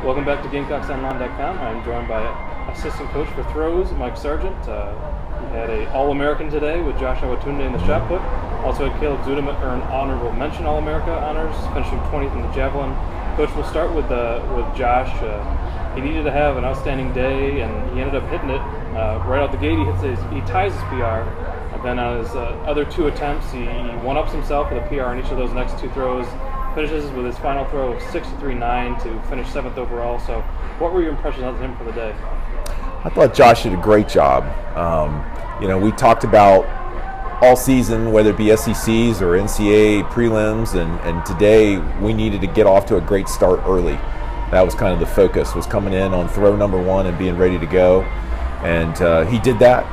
Welcome back to GamecocksOnline.com. I'm joined by assistant coach for throws, Mike Sergent. We had an All-American today with Josh Awatunde in the shot put. Also had Caleb Zudem earn honorable mention All-America honors, finishing 20th in the javelin. Coach, we'll start with Josh. He needed to have an outstanding day, and he ended up hitting it right out the gate. He ties his PR. And then on his other two attempts, he one-ups himself with a PR in each of those next two throws. Finishes with his final throw of 63.9 to finish 7th overall. So what were your impressions of him for the day? I thought Josh did a great job. We talked about all season, whether it be SECs or NCAA prelims, and today we needed to get off to a great start early. That was kind of the focus, was coming in on throw number one and being ready to go. And he did that,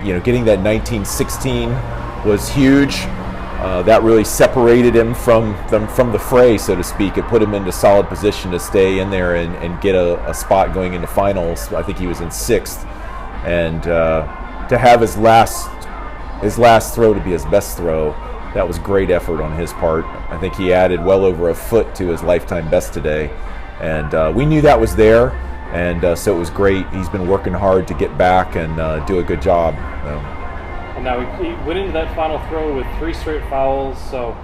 getting that 19-16 was huge. That really separated him from the fray, so to speak. It put him into solid position to stay in there and get a spot going into finals. I think he was in 6th, and to have his last throw to be his best throw, that was great effort on his part. I think he added well over a foot to his lifetime best today, and we knew that was there, and so it was great. He's been working hard to get back and do a good job. And now he went into that final throw with 3 straight fouls. So,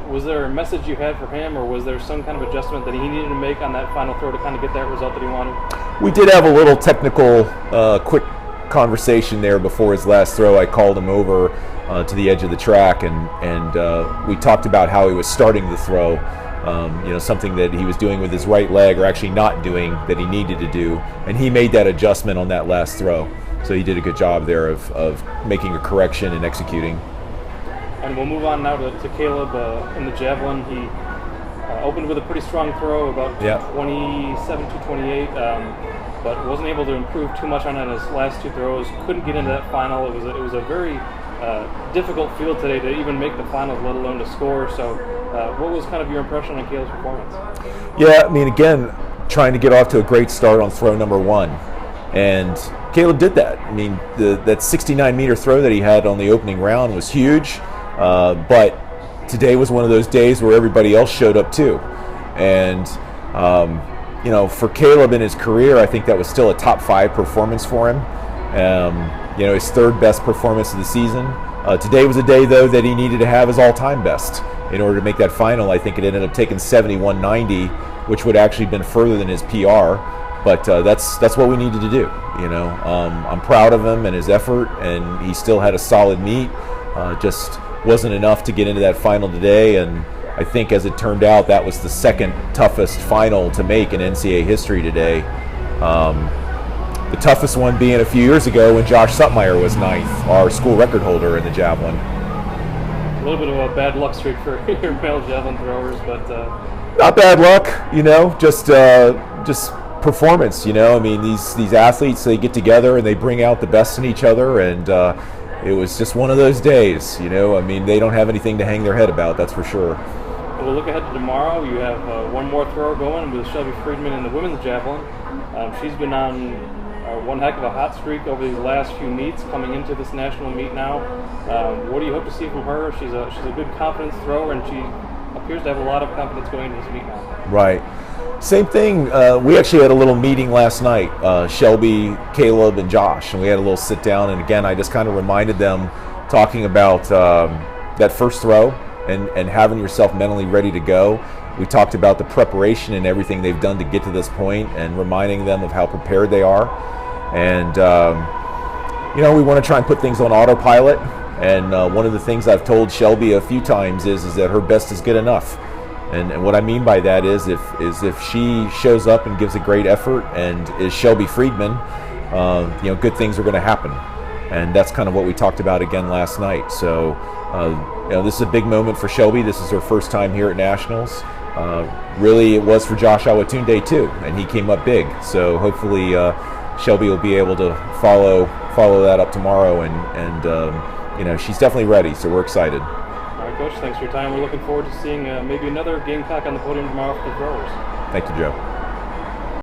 was there a message you had for him, or was there some kind of adjustment that he needed to make on that final throw to kind of get that result that he wanted? We did have a little technical, quick conversation there before his last throw. I called him over to the edge of the track, and we talked about how he was starting the throw. Something that he was doing with his right leg, or actually not doing, that he needed to do, and he made that adjustment on that last throw. So he did a good job there of making a correction and executing. And we'll move on now to Caleb in the javelin. He opened with a pretty strong throw, about 27 to 28, but wasn't able to improve too much on his last 2 throws. Couldn't get into that final. It was a very difficult field today to even make the finals, let alone to score. So what was kind of your impression on Caleb's performance? Yeah, again, trying to get off to a great start on throw number 1. And Caleb did that. That 69-meter throw that he had on the opening round was huge, but today was one of those days where everybody else showed up too. And, for Caleb in his career, I think that was still a top 5 performance for him. His 3rd best performance of the season. Today was a day, though, that he needed to have his all-time best in order to make that final. I think it ended up taking 71.90, which would actually have been further than his PR. But that's what we needed to do. I'm proud of him and his effort, and he still had a solid meet. Just wasn't enough to get into that final today, and I think as it turned out, that was the 2nd toughest final to make in NCAA history today. The toughest one being a few years ago when Josh Sutmeyer was 9th, our school record holder in the javelin. A little bit of a bad luck streak for your male javelin throwers, but not bad luck, just performance. These athletes, they get together and they bring out the best in each other, and it was just one of those days. They don't have anything to hang their head about, that's for sure. We'll look ahead to tomorrow. You have one more throw going with Shelby Friedman in the women's javelin. She's been on one heck of a hot streak over these last few meets, coming into this national meet now. What do you hope to see from her? She's a good confidence thrower, and she appears to have a lot of confidence going into this meet now. Right. Same thing. We actually had a little meeting last night, Shelby, Caleb, and Josh, and we had a little sit down. And again, I just kind of reminded them, talking about that first throw and having yourself mentally ready to go. We talked about the preparation and everything they've done to get to this point, and reminding them of how prepared they are. And we want to try and put things on autopilot. And one of the things I've told Shelby a few times is that her best is good enough. And what I mean by that is if she shows up and gives a great effort and is Shelby Friedman, good things are going to happen. And that's kind of what we talked about again last night. So, this is a big moment for Shelby. This is her first time here at Nationals. Really, it was for Josh Awatunde too, and he came up big. So hopefully Shelby will be able to follow that up tomorrow, and she's definitely ready. So we're excited. All right, Coach, thanks for your time. We're looking forward to seeing maybe another Gamecock on the podium tomorrow for the throwers. Thank you, Joe.